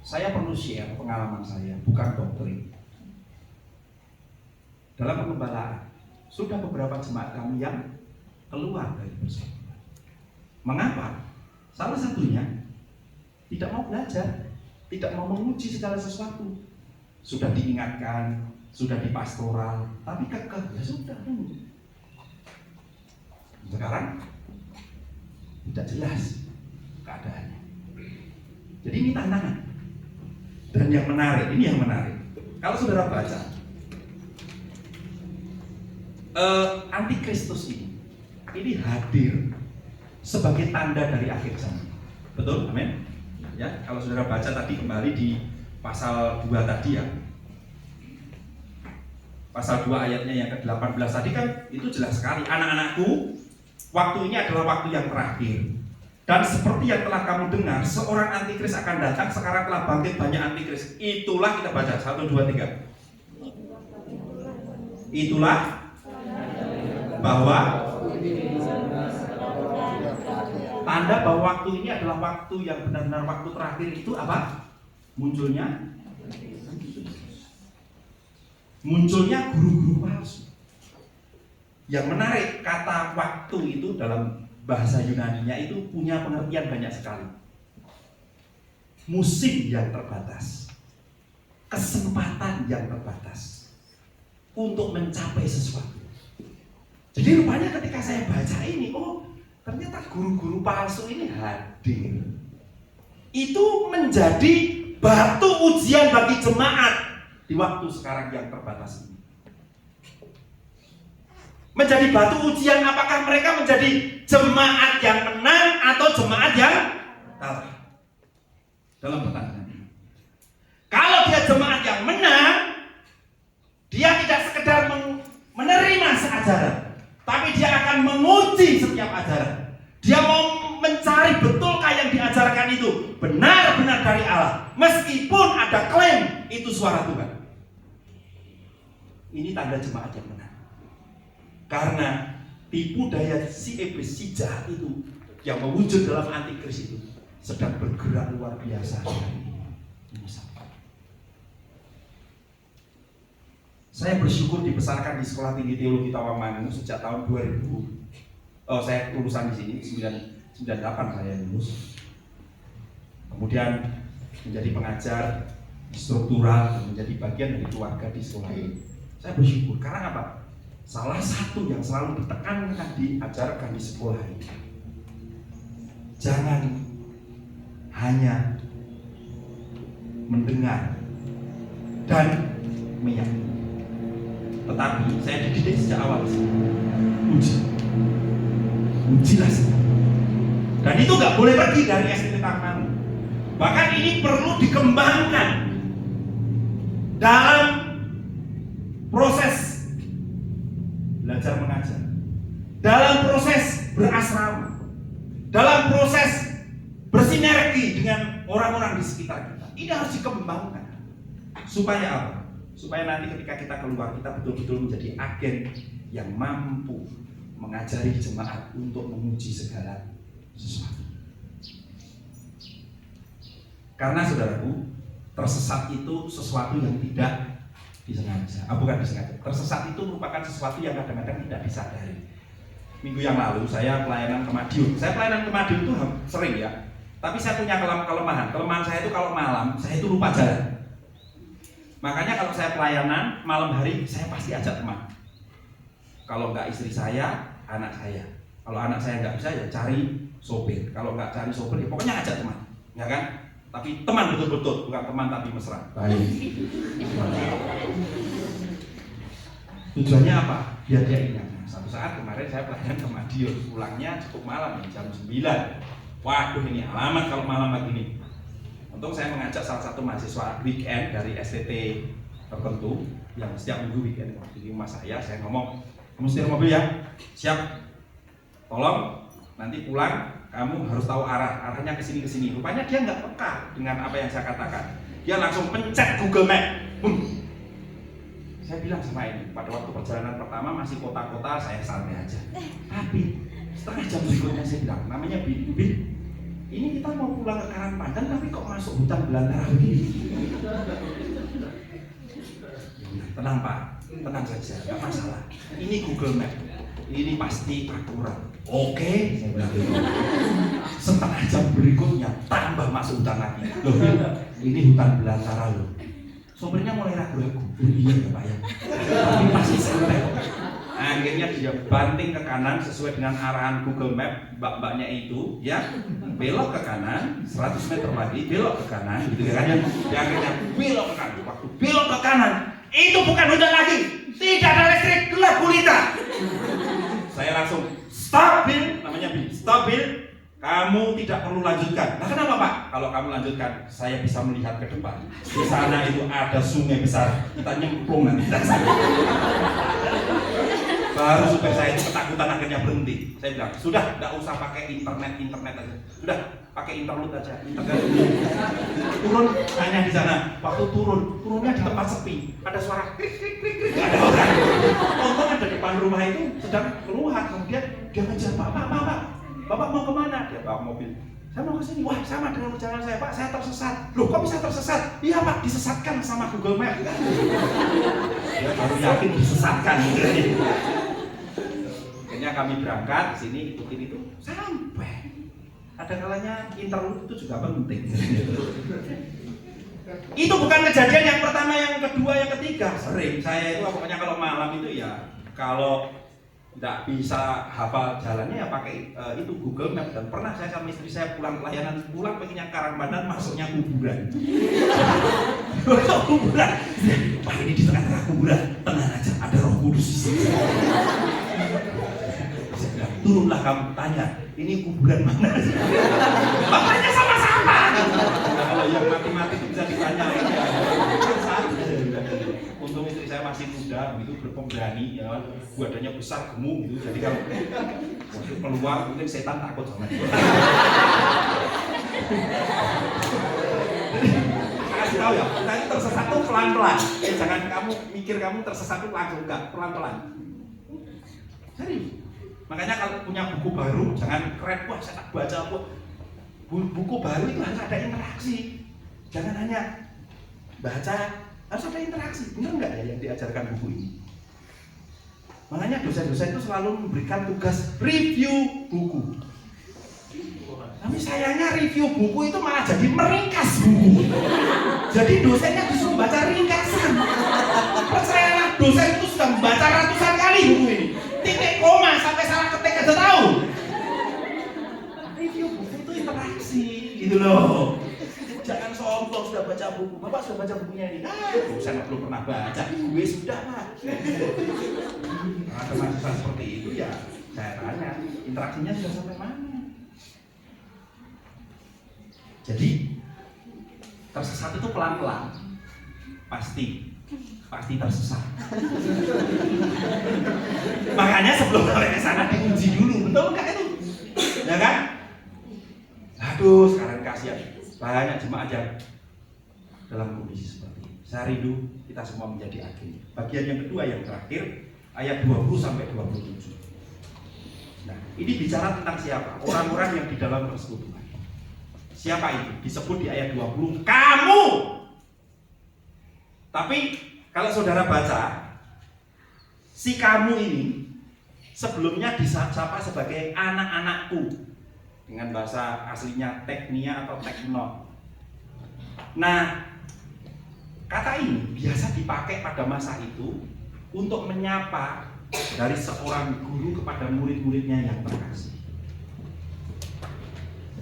S1: Saya perlu share pengalaman saya, bukan doktrin. Dalam pengembalaan, sudah beberapa jemaat kami yang keluar dari persekutuan. Mengapa? Salah satunya tidak mau belajar, tidak mau menguji segala sesuatu. Sudah diingatkan, sudah di pastoral, tapi kekeh, ya sudah. Sekarang tidak jelas keadaannya. Jadi ini tantangan. Dan yang menarik, ini yang menarik. Kalau saudara baca, antikristus ini hadir sebagai tanda dari akhir zaman. Betul? Amin? Ya, kalau saudara baca tadi kembali di pasal 2 tadi ya. Pasal 2 ayatnya yang ke-18 tadi kan itu jelas sekali. Anak-anakku, waktu ini adalah waktu yang terakhir. Dan seperti yang telah kamu dengar, seorang antikris akan datang. Sekarang telah bangkit banyak antikris. Itulah kita baca 1, 2, 3. Itulah bahwa tanda bahwa waktu ini adalah waktu yang benar-benar waktu terakhir itu apa? Munculnya guru-guru palsu. Yang menarik, kata waktu itu dalam bahasa Yunani-nya itu punya pengertian banyak sekali. Musim yang terbatas, kesempatan yang terbatas untuk mencapai sesuatu. Jadi rupanya ketika saya baca ini, oh ternyata guru-guru palsu ini hadir. Itu menjadi batu ujian bagi jemaat di waktu sekarang yang terbatas ini. Menjadi batu ujian apakah mereka menjadi jemaat yang menang atau jemaat yang kalah dalam pertandingan. Kalau dia jemaat yang menang, dia tidak sekedar menerima seajaran, tapi dia akan menguji setiap ajaran. Dia mau mencari betulkah yang diajarkan itu benar-benar dari Allah, meskipun ada klaim itu suara Tuhan. Ini tanda jemaat yang menang. Karena tipu daya si iblis, si jahat itu yang mewujud dalam antikris itu sedang bergerak luar biasa. Saya bersyukur dibesarkan di Sekolah Tinggi Teologi Tawangmangu sejak tahun 2000. Saya lulusan di sini 98 saya lulus. Kemudian menjadi pengajar struktural, menjadi bagian dari keluarga di sekolah ini. Saya bersyukur karena apa? Salah satu yang selalu ditekankan, diajarkan di sekolah ini, jangan hanya mendengar dan meyakini, tetapi saya dididik sejak awal ujilah semua. Dan itu nggak boleh pergi dari STT Tawangmangu. Bahkan ini perlu dikembangkan dalam proses belajar mengajar, dalam proses berasrama, dalam proses bersinergi dengan orang-orang di sekitar kita. Ini harus dikembangkan. Supaya apa? supaya nanti ketika kita keluar kita betul-betul menjadi agen yang mampu mengajari jemaat untuk menguji segala sesuatu. Karena saudaraku, tersesat itu sesuatu yang tidak disengaja. Bukan disengaja. Tersesat itu merupakan sesuatu yang kadang-kadang tidak disadari. Minggu yang lalu saya pelayanan ke Madiun. Saya pelayanan ke Madiun itu sering ya. Tapi saya punya kelemahan. Kelemahan saya itu kalau malam, saya itu lupa jalan. Makanya kalau saya pelayanan malam hari, saya pasti ajak teman. Kalau nggak istri saya, anak saya. Kalau anak saya nggak bisa, ya cari sopir. Kalau nggak cari sopir, ya pokoknya ajak teman, ya kan? Tapi teman betul-betul, bukan teman tapi mesra. Baik. Tujuannya apa? Biar dia ingat. Satu saat kemarin saya pelayanan ke Madiun, pulangnya cukup malam, jam 9. Waduh, ini alamat kalau malam begini. Untung saya mengajak salah satu mahasiswa weekend dari STT tertentu yang setiap minggu weekend di rumah saya ngomong, kamu setir mobil ya? Siap. Tolong nanti pulang kamu harus tahu arahnya ke sini. Rupanya dia nggak peka dengan apa yang saya katakan. Dia langsung pencet Google Map. Saya bilang sama ini, pada waktu perjalanan pertama masih kota-kota saya santai aja. Tapi setengah jam berikutnya saya bilang, namanya Bin, ini kita mau pulang ke Karangpandan tapi kok masuk hutan belantara begini? Tenang Pak, tenang saja, nggak masalah. Ini Google Map, ini pasti aturan. Oke, saya bilang gitu. Setengah jam berikutnya tambah masuk hutan lagi. Loh, ini hutan belantara loh. Sopirnya mulai ragu-ragu. Iya ya Pak ya. Tapi pasti sampai. Akhirnya dia banting ke kanan sesuai dengan arahan Google Map mbak-mbaknya itu, ya, belok ke kanan 100 meter lagi, belok ke kanan, gitu kan ya. Dia akhirnya belok ke kanan. Waktu belok ke kanan, itu bukan hutan lagi, tidak ada listrik, gelap gulita. Saya langsung stop Bill, namanya Bill, stop Bill. Kamu tidak perlu lanjutkan. Nah kenapa Pak? Kalau kamu lanjutkan, saya bisa melihat ke depan. Di sana itu ada sungai besar. Kita nyemplung nanti. Baru supaya saya itu ketakutan akhirnya berhenti. Saya bilang, sudah, tidak usah pakai internet aja. Sudah, pakai internet aja. Turun hanya di sana. Waktu turunnya di tempat sepi. Ada suara krik krik krik krik. Gak ada orang. Untung ada depan rumah itu sedang keluar. Kemudian dia ngejar, Bapak mau kemana? Dia bawa mobil. Saya mau ke sini. Wah, sama dengan perjalanan saya, Pak. Saya tersesat. Loh, kok bisa tersesat? Iya, Pak, disesatkan sama Google Map. Dia baru yakin disesatkan. Akhirnya kami berangkat ke sini, ikutin itu sampai. Ada kalanya interlude itu juga penting. Itu bukan kejadian yang pertama, yang kedua, yang ketiga. Sering saya itu pokoknya kalau malam itu ya, kalau tidak bisa hafal jalannya ya pakai itu Google Map. Dan pernah saya sama istri saya pulang pengennya Karangpandan, masuknya kuburan. Masuk kuburan. Pak, ini di tengah-tengah kuburan, tenang aja, ada Roh Kudus di sini. Saya bilang, turunlah kamu tanya, ini kuburan mana? Bapaknya sama-sama. Kalau yang mati-mati itu bisa ditanya. Untung istri saya masih muda, begitu berpemberani, ya, badannya besar, gemuk gitu. Jadi kalau waktu keluar mungkin setan takut sama dia. Kasih tahu ya, kita ini tersesat tuh pelan-pelan. Jangan kamu mikir kamu tersesat tuh langsung, enggak, pelan-pelan. Serius. Makanya kalau punya buku baru, jangan keren, wah saya tak baca apa. Buku baru itu harus ada interaksi. Jangan hanya baca, harus ada interaksi. Benar nggak ya yang diajarkan buku ini? Makanya dosen-dosen itu selalu memberikan tugas review buku. Tapi sayangnya review buku itu malah jadi meringkas buku. Jadi dosennya disuruh baca ringkasan. Percayalah, dosen itu sudah membaca ratusan kali buku ini. Titik koma sampai salah ketik aja tahu. Review buku itu interaksi, gitu loh. Jangan sombong sudah baca buku. Bapak sudah baca bukunya ini. Saya belum pernah baca. Gue sudah Pak. Nah, teman-teman seperti itu ya saya tanya, interaksinya sudah sampai mana? Jadi tersesat itu pelan-pelan, pasti tersesat. Makanya sebelum sampai ke sana diuji dulu, betul nggak itu? Ya kan? Aduh, sekarang kasihan banyak jemaat yang dalam kondisi seperti ini. Saya rindu kita semua menjadi agen. Bagian yang kedua yang terakhir, ayat 20 sampai 27. Nah, ini bicara tentang siapa? Orang-orang yang di dalam persekutuan. Siapa itu? Disebut di ayat 20, kamu. Tapi kalau saudara baca, si kamu ini sebelumnya disapa sebagai anak-anakku, dengan bahasa aslinya teknia atau teknon. Nah, kata ini biasa dipakai pada masa itu untuk menyapa dari seorang guru kepada murid-muridnya yang terkasih.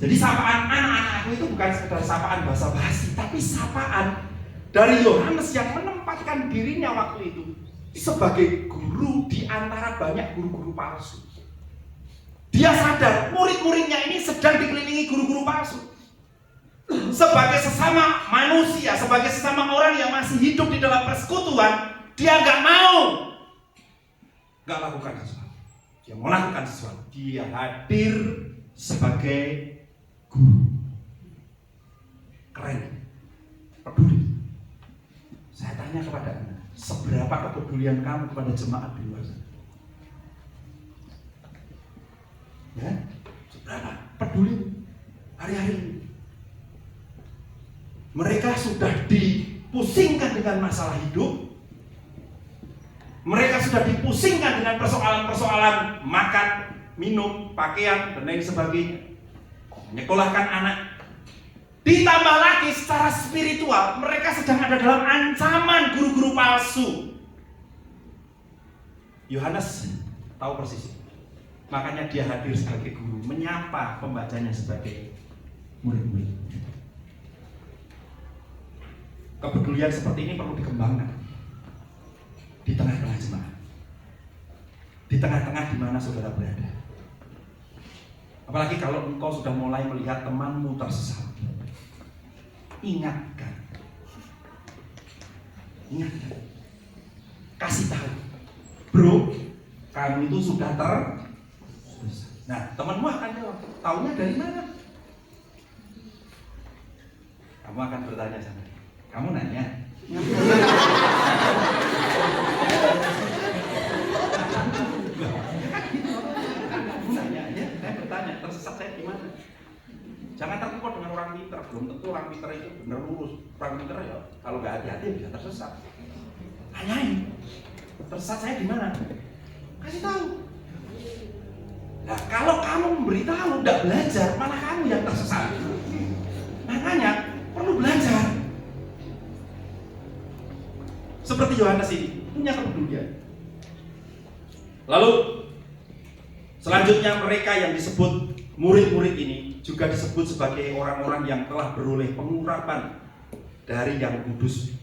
S1: Jadi sapaan anak-anakku itu bukan sekedar sapaan basa-basi, tapi sapaan dari Yohanes yang menempatkan dirinya waktu itu sebagai guru di antara banyak guru-guru palsu. Dia sadar murid-muridnya ini sedang dikelilingi guru-guru palsu. Sebagai sesama manusia, sebagai sesama orang yang masih hidup di dalam persekutuan, dia nggak lakukan sesuatu. Dia melakukan sesuatu. Dia hadir sebagai guru. Keren, peduli. Saya tanya kepada Anda, seberapa kepedulian kamu kepada jemaat di luar sana? Ya, seberapa peduli hari-hari ini? Mereka sudah dipusingkan dengan masalah hidup. Mereka sudah dipusingkan dengan persoalan-persoalan makan, minum, pakaian, dan lain sebagainya. Menyekolahkan anak. Ditambah lagi secara spiritual, mereka sedang ada dalam ancaman guru-guru palsu. Yohanes tahu persis. Makanya dia hadir sebagai guru, menyapa pembacanya sebagai murid-murid. Kepedulian seperti ini perlu dikembangkan di tengah-tengah jemaat, di tengah-tengah di mana saudara berada. Apalagi kalau engkau sudah mulai melihat temanmu tersesat, ingatkan, kasih tahu, bro, kamu itu sudah tersesat. Nah, temanmu akan jawab, taunya dari mana? Kamu akan bertanya sama dia. Kamu nanya. Kamu nanya ya, saya bertanya, tersesat saya di mana? Jangan terpukul dengan orang pintar, belum tentu orang pintar itu benar lurus. Orang pintar ya, kalau nggak hati-hati bisa tersesat. Tanyain, tersesat saya di mana? Kasih tahu. Nah, kalau kamu memberitahu, tidak belajar, malah kamu yang tersesat. Makanya perlu belajar. Seperti Yohanes ini punya kepedulian. Lalu selanjutnya mereka yang disebut murid-murid ini juga disebut sebagai orang-orang yang telah beroleh pengurapan dari Yang Kudus.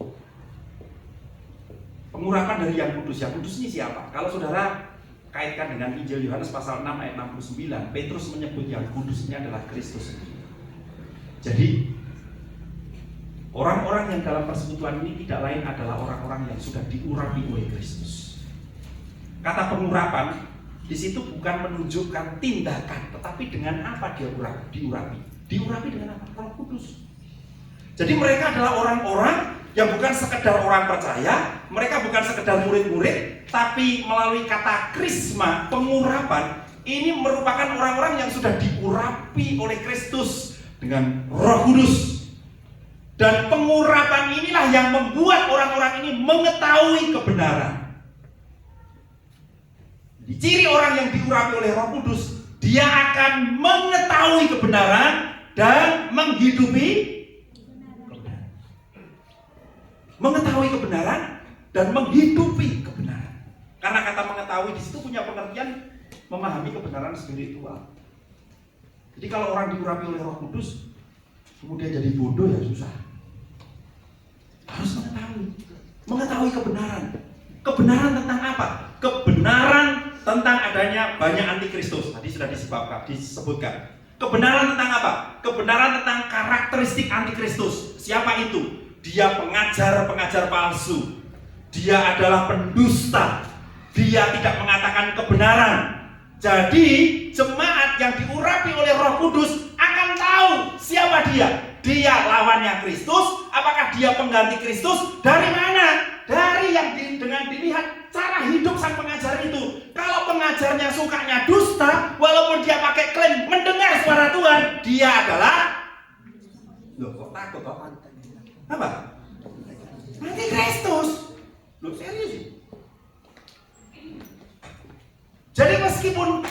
S1: Pengurapan dari Yang Kudus. Yang Kudus ini siapa? Kalau saudara kaitkan dengan Injil Yohanes pasal 6 ayat 69, Petrus menyebut Yang Kudus ini adalah Kristus. Jadi orang-orang yang dalam persekutuan ini tidak lain adalah orang-orang yang sudah diurapi oleh Kristus. Kata pengurapan di situ bukan menunjukkan tindakan, tetapi dengan apa dia diurapi. Diurapi dengan apa? Roh Kudus. Jadi mereka adalah orang-orang yang bukan sekedar orang percaya, mereka bukan sekedar murid-murid, tapi melalui kata krisma, pengurapan, ini merupakan orang-orang yang sudah diurapi oleh Kristus dengan Roh Kudus. Dan pengurapan inilah yang membuat orang-orang ini mengetahui kebenaran. Ciri orang yang diurapi oleh Roh Kudus, dia akan mengetahui kebenaran dan menghidupi kebenaran. Mengetahui kebenaran dan menghidupi kebenaran. Karena kata mengetahui di situ punya pengertian memahami kebenaran spiritual. Jadi kalau orang diurapi oleh Roh Kudus, kemudian jadi bodoh ya susah. Harus mengetahui kebenaran. Kebenaran tentang apa? Kebenaran tentang adanya banyak antikristus. Tadi sudah disebutkan. Kebenaran tentang apa? Kebenaran tentang karakteristik antikristus. Siapa itu? Dia pengajar-pengajar palsu. Dia adalah pendusta. Dia tidak mengatakan kebenaran. Jadi jemaat yang diurapi oleh Roh Kudus akan tahu siapa dia.
S2: Dia lawannya Kristus, apakah dia pengganti Kristus? Dari mana? Dari yang dengan dilihat cara hidup sang pengajar itu. Kalau pengajarnya sukanya dusta, walaupun dia pakai klaim mendengar suara Tuhan, dia adalah loh, kok takut kok? Apa? Anti Kristus. Loh, serius sih. Jadi meskipun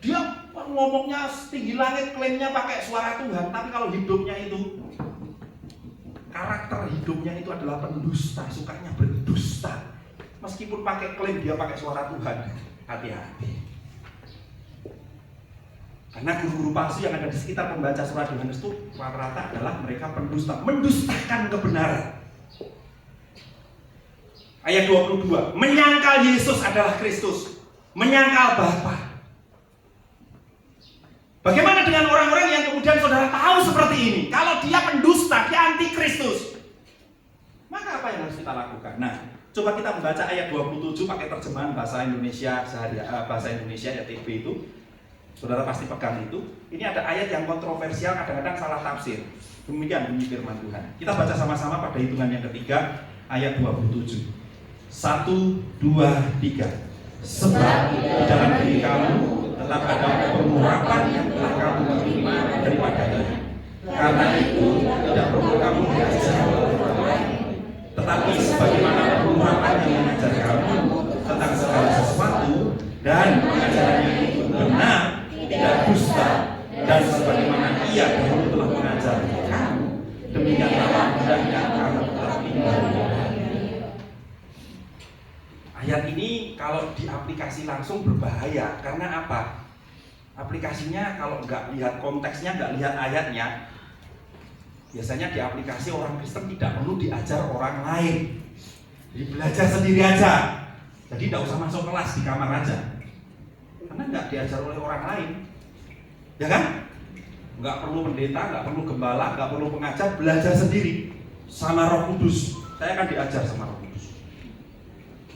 S2: dia ngomongnya setinggi langit, klaimnya pakai suara Tuhan, tapi kalau hidupnya itu, karakter hidupnya itu adalah pendusta, sukanya berdusta. Meskipun pakai klaim dia pakai suara Tuhan, hati-hati. Karena guru-guru palsu yang ada di sekitar pembaca surat Yohanes itu rata-rata adalah mereka pendusta, mendustakan kebenaran. Ayat 22, menyangkal Yesus adalah Kristus, menyangkal Bapa. Bagaimana dengan orang-orang yang kemudian saudara tahu seperti ini? Kalau dia pendusta, dia anti Kristus, maka apa yang harus kita lakukan? Nah, coba kita membaca ayat 27 pakai terjemahan bahasa Indonesia bahasa Indonesia ya TB itu. Saudara pasti pegang itu. Ini ada ayat yang kontroversial, kadang-kadang salah tafsir. Demikian bunyi firman Tuhan. Kita baca sama-sama pada hitungan yang ketiga, ayat 27. 1, 2, 3. Sebab di dalam diri kamu tetap ada pengurapan yang telah kamu terima daripadanya. Karena itu tidak perlu kamu diajar oleh orang lain. Tetapi sebagaimana pengurapan yang mengajar kamu tentang segala sesuatu dan pengajarannya itu benar, tidak dusta, dan sebagaimana ia dahulu telah mengajar kamu, demikianlah hendaknya kamu tetap tinggal. Ayat ini kalau diaplikasi langsung berbahaya. Karena apa? Aplikasinya kalau nggak lihat konteksnya, nggak lihat ayatnya, biasanya diaplikasi orang Kristen tidak perlu diajar orang lain. Jadi belajar sendiri aja. Jadi tidak usah masuk kelas, di kamar aja. Karena nggak diajar oleh orang lain, ya kan? Nggak perlu pendeta, nggak perlu gembala, nggak perlu pengajar, belajar sendiri sama Roh Kudus. Saya akan diajar sama Roh Kudus.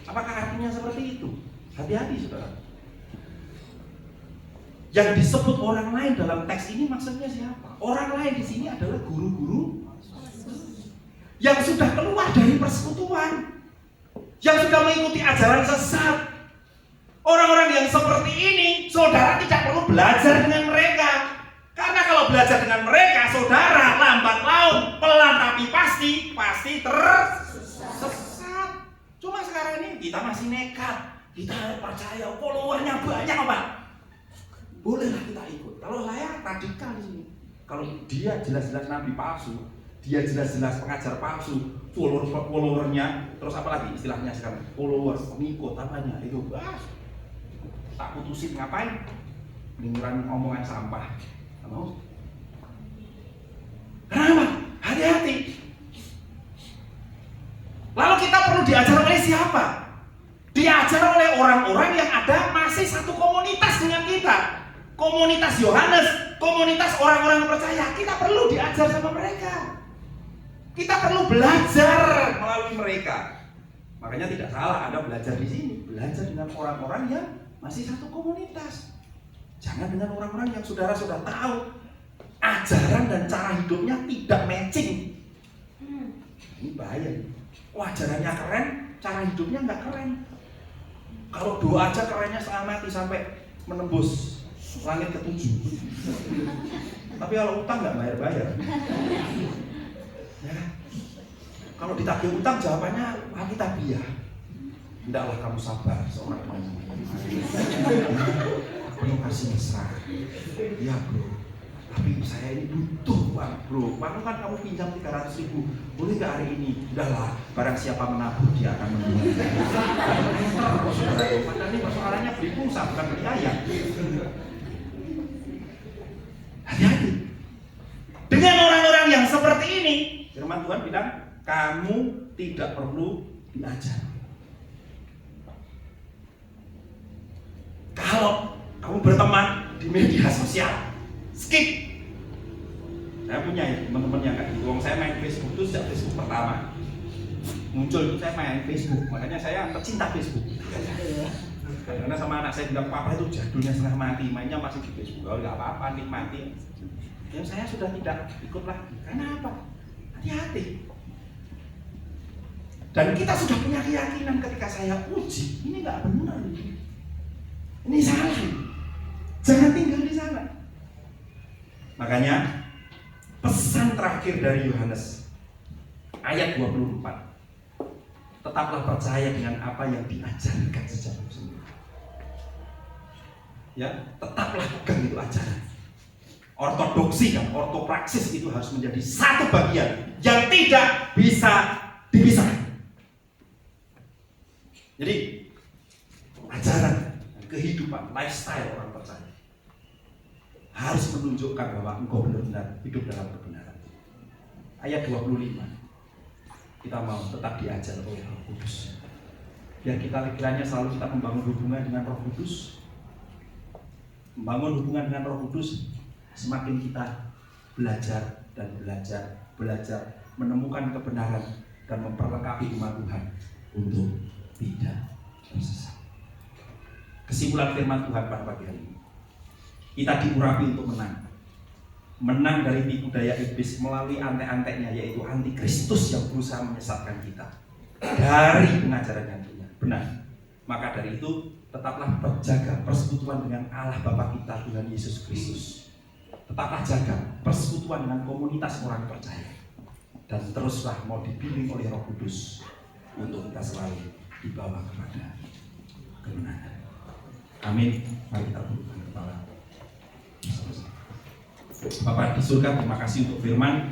S2: Apakah artinya seperti itu? Hati-hati, saudara. Yang disebut orang lain dalam teks ini maksudnya siapa? Orang lain di sini adalah guru-guru yang sudah keluar dari persekutuan, yang sudah mengikuti ajaran sesat. Orang-orang yang seperti ini, saudara tidak perlu belajar dengan mereka. Karena kalau belajar dengan mereka, saudara lambat laun, pelan tapi pasti tersesat. Cuma sekarang ini kita masih nekat, kita percaya followernya banyak, Pak. Bolehlah kita ikut. Kalau saya radikal di sini. Kalau dia jelas-jelas nabi palsu, dia jelas-jelas pengajar palsu, followernya, terus apa lagi istilahnya sekarang? Followers, pengikut, apanya itu? Tak putusin, ngapain? Lingkaran omongan sampah. Mau? Kenapa? Hati-hati. Lalu kita perlu diajar oleh siapa? Diajar oleh orang-orang yang ada masih satu komunitas dengan kita. Komunitas Yohanes, komunitas orang-orang percaya. Kita perlu diajar sama mereka. Kita perlu belajar melalui mereka. Makanya tidak salah Anda belajar di sini. Belajar dengan orang-orang yang masih satu komunitas. Jangan dengan orang-orang yang saudara sudah tahu ajaran dan cara hidupnya tidak matching. Ini bahaya. Ajarannya keren, cara hidupnya nggak keren. Kalau doa aja kerennya setengah mati sampai menembus langit ke-7. Tapi kalau utang nggak bayar-bayar. Ya. Kalau ditagih utang jawabannya Alkitabiah. Hendaklah kamu sabar seorang teman. Penuh kasih mesra. Ya bro. Tapi saya ini butuh uang bro. Waktu kan kamu pinjam 300.000. Boleh nggak hari ini? Udahlah. Barang siapa menabur dia akan menjual. Padahal ini persoalannya beli pulsa bukan beli ayam. Hati-hati. Dengan orang-orang yang seperti ini, firman Tuhan bilang, kamu tidak perlu diajar. Kalau kamu berteman di media sosial, skip. Saya punya ya teman-teman yang kayak gitu. Saya main Facebook itu sejak Facebook pertama muncul itu saya main Facebook, makanya saya pecinta Facebook. Karena sama anak saya bilang, papa itu jadulnya setengah mati, mainnya masih di Facebook. Oh, nggak apa-apa, nikmati. Yang saya sudah tidak ikut lagi. Karena apa? Hati-hati. Dan kita sudah punya keyakinan ketika saya uji, ini nggak benar. Ini salah. Jangan tinggal di sana. Makanya pesan terakhir dari Yohanes ayat 24. Tetaplah percaya dengan apa yang diajarkan sejak semula. Ya, tetaplah pegang itu ajaran. Ortodoksi dan ortopraksis itu harus menjadi satu bagian yang tidak bisa dipisahkan. Jadi ajaran, kehidupan, lifestyle orang percaya harus menunjukkan bahwa engkau benar-benar hidup dalam kebenaran. Ayat 25. Kita mau tetap diajar oleh Roh Kudus. Biar kita kiranya selalu kita membangun hubungan dengan Roh Kudus. Membangun hubungan dengan Roh Kudus, semakin kita belajar dan belajar menemukan kebenaran dan memperlengkapi umat Tuhan untuk tidak tersesat. Kesimpulan firman Tuhan pada pagi hari ini, kita diurapi untuk menang dari tipu daya iblis melalui antek-anteknya, yaitu antikristus yang berusaha menyesatkan kita dari pengajaran yang benar. Maka dari itu tetaplah berjaga persekutuan dengan Allah Bapa kita, Tuhan Yesus Kristus. Tetaplah jaga persekutuan dengan komunitas orang percaya, dan teruslah mau dibimbing oleh Roh Kudus untuk kita selalu dibawa kepada kebenaran. Amin. Mari kita tundukkan kepala. Bapak di surga, terima kasih untuk firman.